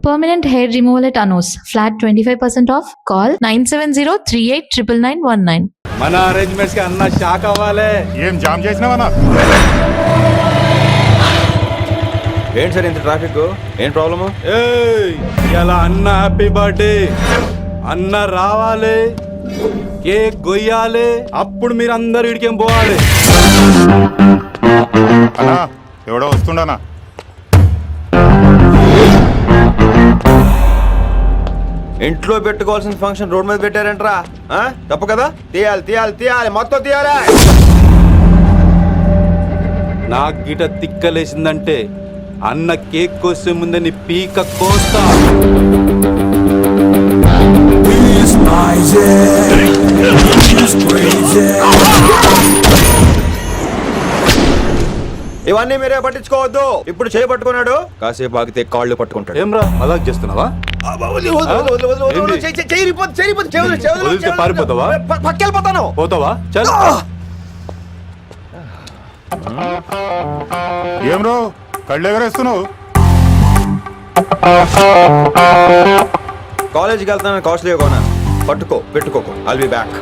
Permanent hair removal at Anos. Flat 25% off. Call 970-389919. మన arrangements కి అన్న షాక్ అవ్వాలి. ఏం జామ్ చేసినావన్నా? ఏంటి సార్ ఇంత ట్రాఫిక్? ఏం ప్రాబ్లము? ఇలా అన్న హ్యాపీ బర్త్డే, అన్న రావాలి, కేక్ గొయ్యాలి, అప్పుడు మీరు అందరు ఇడికేం పోవాలి. అన్నా ఎవడో వస్తుండనా? ఇంట్లో పెట్టుకోవాల్సిన ఫంక్షన్ రోడ్ మీద పెట్టారంట్రా, తప్పు కదా? తీయాలి తీయాలి తీయాలి, మొత్తం తీయాలి. నాకు గిట తిక్కలేసిందంటే అన్న కేక్ కోసే ముందే నీ పీక కోస్తా. ఇవన్నీ మీరే పట్టించుకోవద్దు. ఇప్పుడు చేయి పట్టుకున్నాడు, కాసేపు ఆగితే కాళ్ళు పట్టుకుంటాడు. ఏమ్రా మజాక్ చేస్తున్నావా? పారిపోతావా? పక్కెళ్ళిపోతాను. పోతావా? చల్. ఏం రో కళ్ళు ఎగరేస్తున్నావు? కాలేజీకి వెళ్తాను, కాస్ట్లీ కొనా. పట్టుకో, పెట్టుకోకు. I'll be back.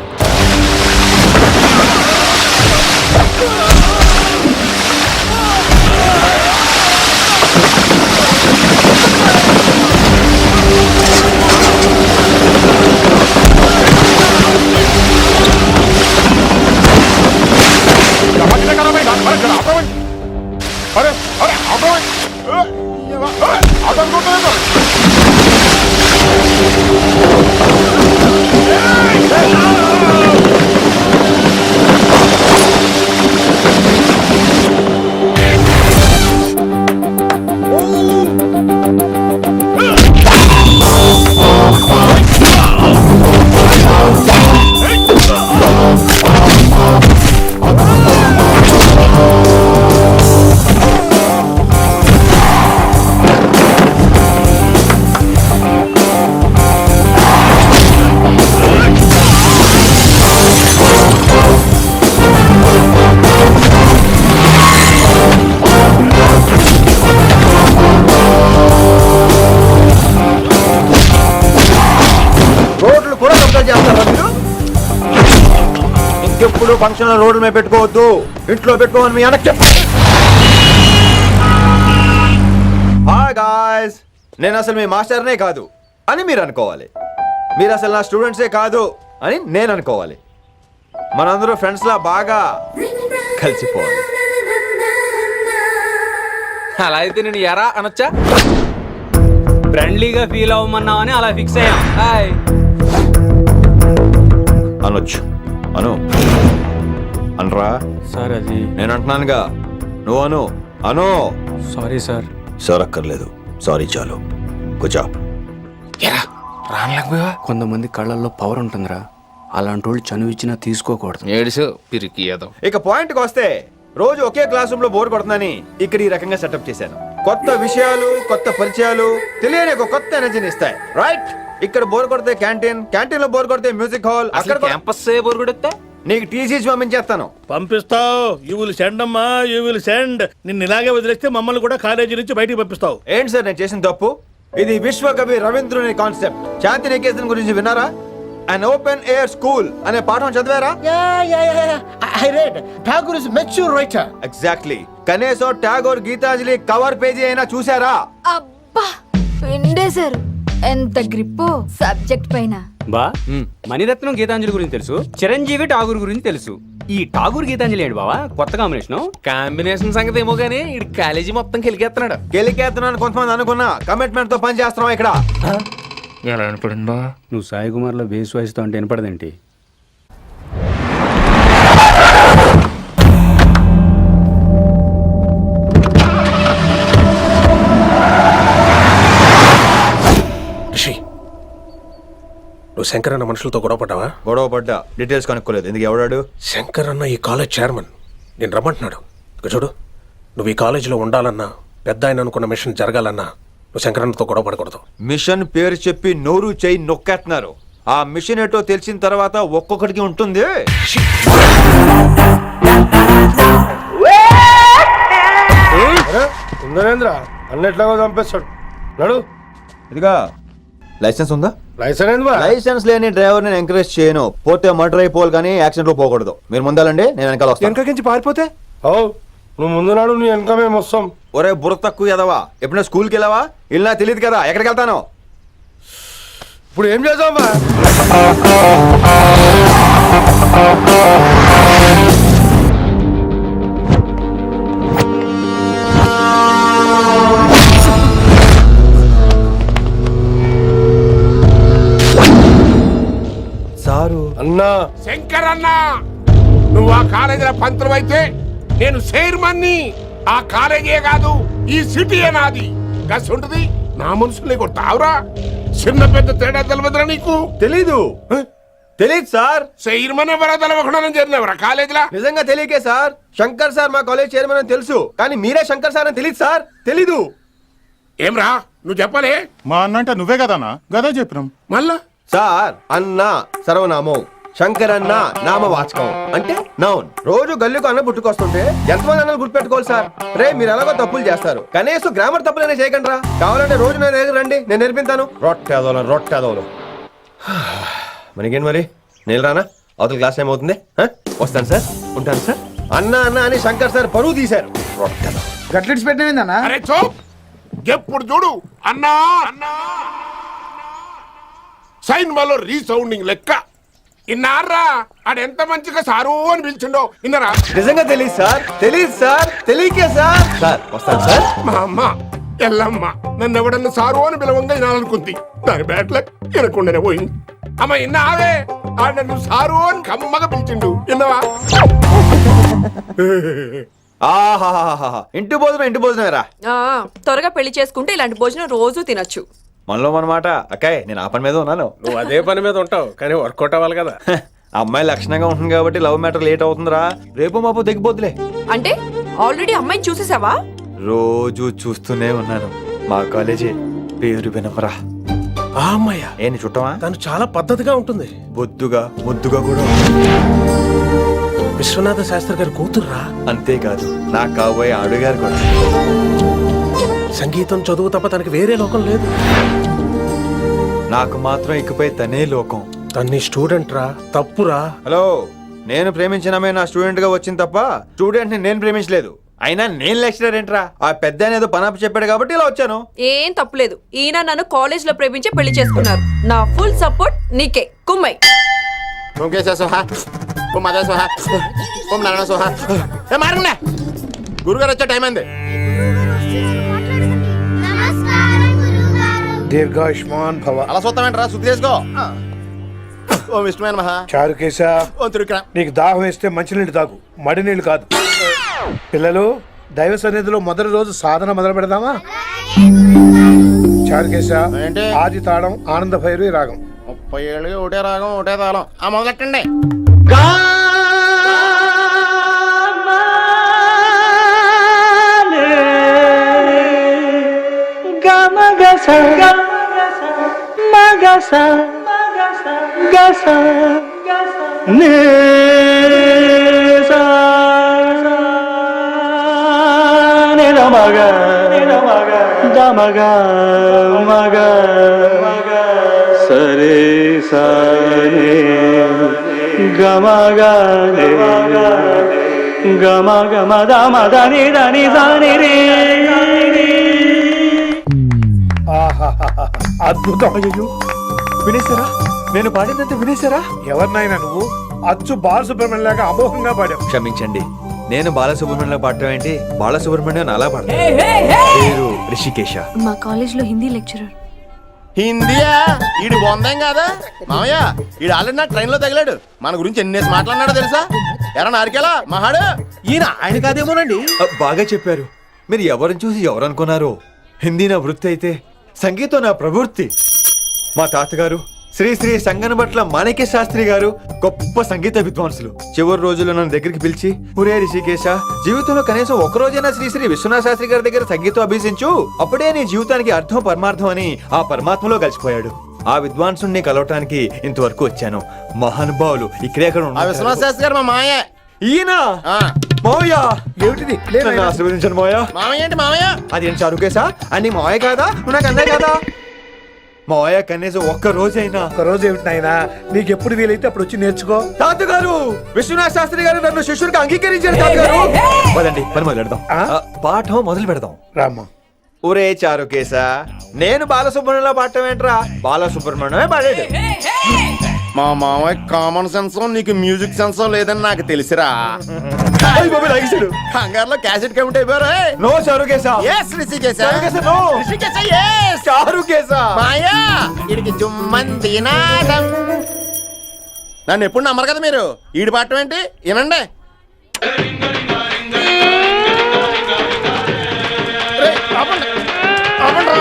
ఇంకెప్పుడు ఫంక్షన్ రోడ్డు మీద పెట్టుకోవద్దు, ఇంట్లో పెట్టుకోమని మీ అన్నకి చెప్పు. హాయ్ గాయ్స్, నేను అసలు మీ మాస్టర్నే కాదు అని మీరు అనుకోవాలి. మీరు అసలు నా స్టూడెంట్సే కాదు అని నేను అనుకోవాలి. మనందరూ ఫ్రెండ్స్ లా బాగా కలిసిపోవాలి. అలా అయితే నేను ఎరా అనొచ్చా? ఫ్రెండ్లీగా ఫీల్ అవ్వమన్నావని అలా ఫిక్స్ అయ్యాం. హాయ్ అనొచ్చు, అను అనరా సార్. అది నేను అంటున్నానుగా, నువ్వు అను. అను. Sorry sir. సార్ అక్కర్లేదు, సారీ చాలు. కూర్చో. కొంతమంది కళ్ళల్లో పవర్ ఉంటుందిరా, అలాంటి వాళ్ళు చనువు ఇచ్చినా తీసుకోకూడదు. ఏడుసు పిరికి ఏదో. ఇక పాయింట్కి వస్తే, రోజు ఒకే క్లాస్ రూమ్ లో బోర్ కొడుతుందని ఇక్కడ ఈ రకంగా సెటప్ చేశాను. కొత్త విషయాలు, కొత్త పరిచయాలు తెలియని ఒక కొత్త ఎనర్జీని ఇస్తాయి. రైట్? ఇక్కడ బోర్ కొడితే క్యాంటీన్, క్యాంటీన్ లో బోర్ కొడితే మ్యూజిక్ హాల్, అక్కడ క్యాంపస్ బోర్ కొడితే నీకు టీసీస్ పంపించేస్తాను. పంపిస్తావు. యూ విల్ సెండ్ అమ్మా, యూ విల్ సెండ్. నిన్ను ఇలాగే వదిలేస్తే మమ్మల్ని కూడా కాలేజీ నుంచి బయటికి పంపిస్తావు. ఏంటి సార్ నేను చేసిన తప్పు? ఇది విశ్వకవి రవీంద్రుని కాన్సెప్ట్. శాంతి నికేతన్ గురించి విన్నారా? An open air school అనే పాఠం చదివారా? I read. Tagore is a mature writer. Exactly. కనీసం టాగోర్ గీతాంజలి కవర్ పేజీ అయినా చూసారా? అబ్బా పిండేశారు. ఎంత గ్రిప్పు సబ్జెక్ట్ పైన. బా మణిరత్నం గీతాంజలి గురించి తెలుసు, చిరంజీవి ఠాగూర్ గురించి తెలుసు. ఈ ఠాగూర్ గీతాంజలి ఏంటి బావా కొత్త కాంబినేషన్ సంగతి ఏమో గానీ ఈ కాలేజీ మొత్తం కెలికేస్తున్నాడు. గెలికేస్తున్నాను కొంతమంది అనుకున్నా, కమిట్మెంట్ తో పని చేస్తున్నాం ఇక్కడ. ఎలా అనిపడింది బా? నువ్వు సాయి కుమార్ లో బేస్ వాయిస్తో అంటే వినపడదేంటి? నువ్వు శంకర్ అన్న మనుషులతో గొడవపడ్డావా? గొడవపడ్డా, డీటెయిల్స్ కనుక్కోలేదు. ఎందుకు ఎవడాడు? శంకర్ అన్న ఈ కాలేజ్ చైర్మన్, నేను రమ్మంటున్నాడు. ఇక చూడు, నువ్వు ఈ కాలేజీలో ఉండాలన్నా, పెద్ద ఆయన అనుకున్న మిషన్ జరగాలన్నా నువ్వు శంకర్ అన్నతో గొడవపడకూడదు. మిషన్ పేరు చెప్పి నోరు చేయి నొక్కేస్తున్నారు. ఆ మిషన్ ఏటో తెలిసిన తర్వాత ఒక్కొక్కడికి ఉంటుంది. నరేంద్ర అన్న ఎట్లాగో చంపేస్తాడు. నడు ఇదిగా లైసెన్స్ ఉందా? లైసెన్స్ లైసెన్స్ లేని డ్రైవర్ నేను ఎంకరేజ్ చేయను. పోతే మర్డర్ అయిపోవాలి కానీ యాక్సిడెంట్ లో పోకూడదు. మీరు ముందాలండి, నేను వెనకాల వస్తాను. వెనకకించి పారిపోతే నువ్వు ముందు నాడు నీ వెనక మేము వస్తాం. ఒరే బుర్ర తక్కువ ఎదవా, ఎప్పుడైనా స్కూల్కి వెళ్ళావా? వెళ్ళినా తెలియదు కదా ఎక్కడికి వెళ్తాను. ఇప్పుడు ఏం చేద్దామా? సారు అన్నా శంకర్ అన్న, నువ్వు ఆ కాలేజీలో పంతులు అయితే నేను చైర్మన్ని. ఆ కాలేజీ కాదు, ఈ సిటీయే నాది. గస్ ఉంటుంది నా మనుషుల్ని కొట్టావురా. చిన్న పెద్ద తేడా తెలియదురా నీకు? తెలీదు తెలీదు సార్. చైర్మన్ ఎవరో తెలవకుండా చేరినవరా కాలేజీలో? నిజంగా తెలియకే సార్. శంకర్ సార్ మా కాలేజ్ చైర్మన్ అని తెలుసు, కానీ మీరే శంకర్ సార్ అని తెలియదు సార్. తెలీదు. ఏమ్రా నువ్వు చెప్పలే? మా అన్న అంటే నువ్వే కదన్నా, గదా చెప్పినాం. మళ్ళా సార్ అన్న సర్వనామం, శంకర్ అన్న నామవాచకం అంటే నౌన్. రోజు గల్లీకు అన్న పుట్టుకొస్తుంటే ఎంతమంది అన్నలు గుర్తుపెట్టుకోవాలి సార్? రే మీరు ఎలాగో తప్పులు చేస్తారు, కనీసం గ్రామర్ తప్పులైనా చేయకండి రా. కావాలంటే రోజు నా దగ్గర రండి, నేను నేర్పిస్తాను. రొట్టెదోలం మనకేంటి మరి? నేను రానా? అవతల క్లాస్ టైం అవుతుంది. వస్తాను సార్, ఉంటాను సార్. అన్న అన్న అని శంకర్ సార్ పరువు తీశారు. రొట్టెదో గట్లెట్స్ పెట్టినా అరే చో, ఎప్పుడు చూడు అన్నా అన్నా. సైన్ malo రీసౌండింగ్ లెక్క. ఇన్నారా ఆడెంత మంచిగా సారు అని పిలిచిండో ఇన్నరా? నిజంగా తెలియదు సార్, తెలియదు సార్, తెలియకే సార్. సార్ వస్తాను సార్. మా అమ్మ ఎల్లమ్మ నన్ను ఎవడన్నా సారు అని పిలవంగా వినాలనుకుంది. దాని బ్యాట్ల వినకుండానే పోయింది. అమ్మ ఇన్నావే, ఆడ నన్ను సారు అని కమ్మగా పిలిచిండు. విన్నవా? ఆహాహాహా, ఇంటి భోజనం రా. త్వరగా పెళ్లి చేసుకుంటే ఇలాంటి భోజనం రోజు తినొచ్చు. మనలో మనమాట. అక్కాయ్ నేను ఆ పని మీద ఉన్నాను. నువ్వు అదే పని మీద ఉంటావు, కానీ వర్కౌట్ అవ్వాలి కదా. అమ్మాయి లక్షణంగా ఉంటుంది కాబట్టి లవ్ మ్యాటర్ లేట్ అవుతుందిరా. రేపు మాపు దిగిపోతులే. అంటే ఆల్రెడీ అమ్మాయిని చూసేసావా? రోజు చూస్తూనే ఉన్నాను. మా కాలేజీ పేరు వినమరా. ఆ అమ్మాయ ఏంటి చుట్టమా? తను చాలా పద్ధతిగా ఉంటుంది, బొద్దుగా ముద్దుగా కూడా. విశ్వనాథ శాస్త్రి గారి కూతుర్రా. అంతేకాదు నా కాబోయే ఆడుగారు కూడా. సంగీతం చదువు తప్ప తనకి వేరే లోకం లేదు. నాకు మాత్రం ఇకపై తనే లోకం. తన్ని స్టూడెంట్ రా, తప్పురా. హలో, నేను ప్రేమించినమే నా స్టూడెంట్ గా వచ్చింది తప్ప స్టూడెంట్ ని నేను ప్రేమించలేదు. అయినా నేను లెక్చరర్ ఏంట్రా? ఆ పెద్ద ఏదో పనాపు చెప్పాడు కాబట్టి ఇలా వచ్చాను. ఏం తప్పులేదు. ఈయన నన్ను కాలేజ్ లో ప్రేమించి పెళ్లి చేసుకున్నారు. నా ఫుల్ సపోర్ట్ నీకే. కుమ్మై గురుగారు వచ్చే టైం అయింది. దీర్ఘాయుష్మాన్ భవ. అలా చూస్తామంటారా? శుద్ధి చేసుకో. ఓ ఇష్టమైన మహా చారుకేశ, నీకు దాహం వేస్తే మంచినీళ్ళు తాగు, మడి నీళ్ళు కాదు. పిల్లలు, దైవ సన్నిధిలో మొదటి రోజు సాధన మొదలు పెడదామా? చారుకేశ, ఆది తాళం ఆనంద భైరవి రాగం. 30 ఏళ్ళుగా ఒకటే రాగం ఒకటే తాళం. ఆ మొదలెట్టండి. సరే సరే గమ గమ గమ దమ దని దని దని రే. అద్భుతం. అయ్యో, వినేశారా? నేను పాడిందంటే వినేశారా? ఎవరినైనా నువ్వు అచ్చు బాలసుబ్రహ్మణ్యం లాగా అమోఘంగా పాడావు. క్షమించండి, నేను బాలసుబ్రహ్మణ్యంలో పాడటం ఏంటి? బాలసుబ్రహ్మణ్యం అలా పాడతాను. పేరు రిషికేశ. మా కాలేజ్ లో హిందీ లెక్చరర్. హిందీయా? ఈడు బొందేం కాదా మామయ్య? ఈడు ఆల్రెడీ నా ట్రైన్ లో తగిలాడు. మన గురించి ఎన్నేసి మాట్లాడినాడో తెలుసా? ఎరా నారికేలా మహాడు. ఈయన ఆయన కాదేమోనండి. బాగా చెప్పారు. మీరు ఎవరిని చూసి ఎవరు అనుకున్నారు? హిందీ నా వృత్తి అయితే సంగీతం నా ప్రవృత్తి. మా తాతగారు శ్రీ శ్రీ సంగనబట్ల మాణిక్య శాస్త్రి గారు గొప్ప సంగీత విద్వాంసులు. చివరి రోజుల్లో నన్ను దగ్గరికి పిలిచి, ఒరే రిషికేశ, జీవితంలో కనీసం ఒక రోజైనా శ్రీ శ్రీ విశ్వనాథ శాస్త్రి గారి దగ్గర సంగీతం అభ్యసించు, అప్పుడే నీ జీవితానికి అర్థం పరమార్థం అని ఆ పరమాత్మలో కలిసిపోయాడు. ఆ విద్వాంసుని కలవటానికి ఇంతవరకు వచ్చాను. మహానుభావులు ఇక్కడే విశ్వనాథ శాస్త్రి గారు మా మాయ. ఈయన మావయ్య. ఏమిటిది? నన్ను ఆశీర్వదించండి మావయ్య. మామయ్య ఏంటి మామయ్య? అదేంటి చారుకేశా? అని మావయ్య కాదా? నువ్వు నాకు అన్నయ్య కాదా? మావయ్య కనీసం ఒక్క రోజైనా. ఒక రోజు ఏమిటి నాయనా, నీకు ఎప్పుడు వీలైతే అప్పుడు వచ్చి నేర్చుకో. తాతగారు, విశ్వనాథ్ శాస్త్రి గారు నన్ను శిష్యుడికి అంగీకరించారు తాతగారు. పదండి పని మొదలు పెడదాం. పాఠం మొదలు పెడదాం. రామ్మా. ఒరే చారుకేశా, నేను బాలసుబ్రహ్మణ్యంలో పాడటం ఏంట్రా, బాలసుబ్రహ్మణ్యమే పాడాడు. మా మామయ్య కామన్ సెన్స్ నీకు మ్యూజిక్ సెన్స్ లేదని నాకు తెలిసిరా. కంగారులో క్యాసెట్ కమిట్ అయిపోయారా? No Charukesha. Yes Rishikesha. Charukesha, no. Rishikesha, yes. Charukesha. మాయా ఈడికి జుమ్మంది నాదం. నన్ను ఎప్పుడు నమ్మరు కదా మీరు. ఈడి పాడటం ఏంటి వినండి. రేయ్, ఆపండి. ఆపండి రా.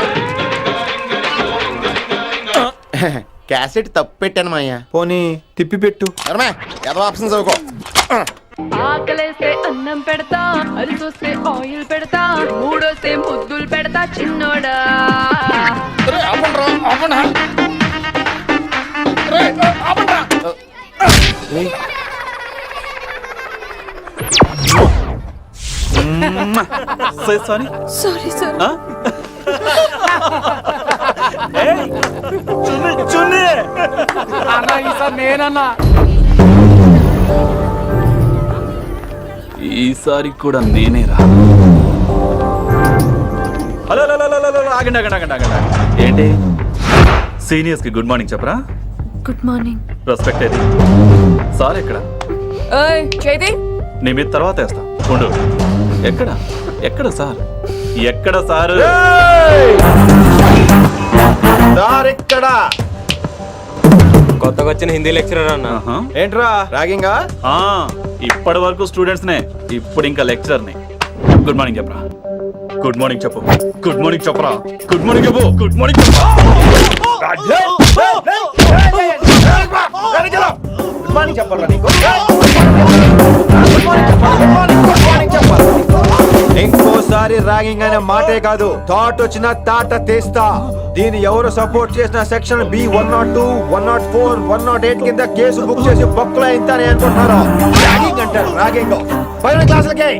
క్యాసెట్ తప్పు పెట్టాను మాయ్యా. పోనీ తిప్పి పెట్టు. ఏదో ఆప్షన్ చదువుకో. ఆకలేస్తే అన్నం పెడతా, అరిసొస్తే ఆయిల్ పెడతా, మూడోస్తే ముద్దులు పెడతా చిన్నోడా. రేయ్, ఆపండి రా, ఆపండి. రేయ్, ఆపండి రా. Sorry sir. ఈసారి కూడా నేనేరా. హలో ఆగండి ఆగండి ఆగండి ఆగండి. ఏంటి సీనియర్స్ కి గుడ్ మార్నింగ్ చెప్పరా? Good morning. రెస్పెక్ట్ ఏది? సార్ ఎక్కడ? చేతి నీ మీద తర్వాత వేస్తా ఉండు. ఎక్కడ ఎక్కడ సార్? ఎక్కడ సార్? ఇక్కడ కొత్తగా వచ్చిన హిందీ లెక్చరర్ అన్న. ఏంట్రా ర్యాగింగా? ఇప్పటి వరకు స్టూడెంట్స్ నే, ఇప్పుడు ఇంకా లెక్చరర్ ని. గుడ్ మార్నింగ్ చెప్పరా. గుడ్ మార్నింగ్ చెప్పు. గుడ్ మార్నింగ్ చెప్పరా. గుడ్ మార్నింగ్ చెప్పు. గుడ్ మార్నింగ్ చెప్పు. ఇంకోసారి ర్యాగింగ్ అనే మాటే కాదు, థాట్ వచ్చిన తాట తీస్తా. దీన్ని ఎవరు సపోర్ట్ చేసిన సెక్షన్ బి 102, 104, 108 కింద కేసు బుక్ చేసి బొక్కలో ఇంతనే అనుకుంటున్నారు. ర్యాగింగ్ అంటారు ర్యాగింగ్. పైన క్లాసులకి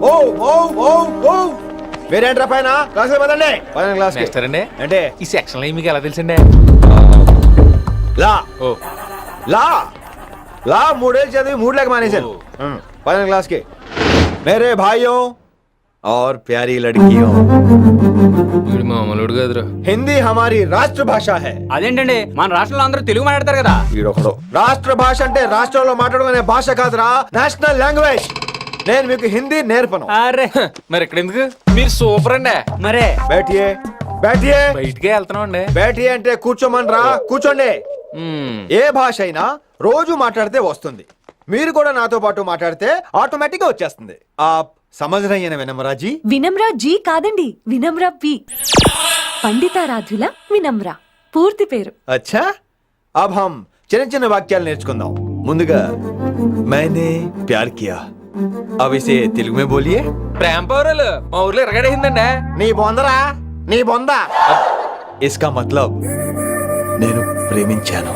ఓ ఓ ఓ ఓ వేరేంట్రా పైన క్లాసులు పదండి. పైన క్లాస్ అండి అంటే ఈ సెక్షన్ మీకు ఎలా తెలిసిండే? లా లా లా 3 ఏళ్ళు చదివి 3 లేక మానేశాను. పైన క్లాస్ కి మేరే భాइयों और प्यारी लड़कियों, వీడు మామూలుడు కదరా. హిందీ हमारी రాష్ట్ర భాష है. అదేంటండి, మన రాష్ట్రంలో అందరూ తెలుగు మాట్లాడతారు కదా. రాష్ట్ర భాష అంటే రాష్ట్రంలో మాట్లాడుకునే భాష కాదురా, నేషనల్ లాంగ్వేజ్. నేను మీకు హిందీ నేర్పను. అరే మరి ఇక్కడ ఎందుకు? మీరు సూపర్ అండి. మరే బేటియే బేటియే బయటికే వెళ్తున్నాం అండి. బేటియే అంటే కూర్చోమనరా, కూర్చోండి. ఏ భాష అయినా రోజు మాట్లాడితే వస్తుంది. మీరు కూడా నాతో పాటు మాట్లాడితే ఆటోమేటిక్ గా వచ్చేస్తుంది. आप समझ रही है ना विनम्रा जी? వినమ్రా జీ కాదండి, వినమ్రా పి. పండితారాధ్యుల వినమ్రా పూర్తి పేరు. अच्छा अब हम చిన్న చిన్న వాక్యాలు నేర్చుకుందాం. ముందుగా मैंने प्यार किया. अब इसे తెలుగు में बोलिए. ప్రేమ పౌరులు మా ఊర్లో ఎరగడేసిందండి. నీ బొందరా, నీ బొంద. इसका मतलब నేను ప్రేమించాను.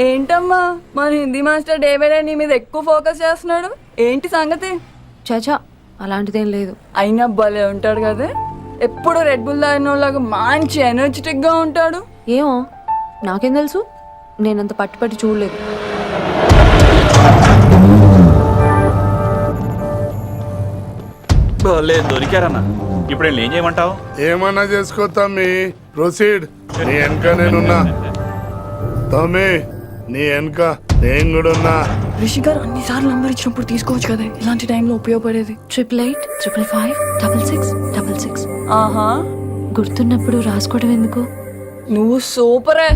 ఏంటమ్మా మన Hindi master day by day నీ మీద ఎక్కువ ఫోకస్ చేస్తున్నాడు, ఏంటి సంగతి? చాచా అలాంటిదేం లేదు. అయినా భలే ఉంటాడు కదా, ఎప్పుడు రెడ్ బుల్ తాగినోళ్ళగా మంచి ఎనర్జెటిక్ గా ఉంటాడు. ఏమో నాకేం తెలుసు, నేనంత పట్టుపట్టి చూడలేదు. దొరికారన్నా. ఇప్పుడు ఏం చేయమంటావు? ఏమన్నా చేసుకో తమ్మి, ప్రొసీడ్. నీ వెనక నేనున్నా తమ్మి, నీ వెనక నేను కూడా ఉన్నా. రిషి గారు అన్నిసార్లు నంబర్ ఇచ్చినప్పుడు తీసుకోవచ్చు కదా, ఇలాంటి టైంలో ఉపయోగపడేది. 88855566. ఆహా, గుర్తున్నప్పుడు రాసుకోవడం ఎందుకు? నువ్వు సూపరే.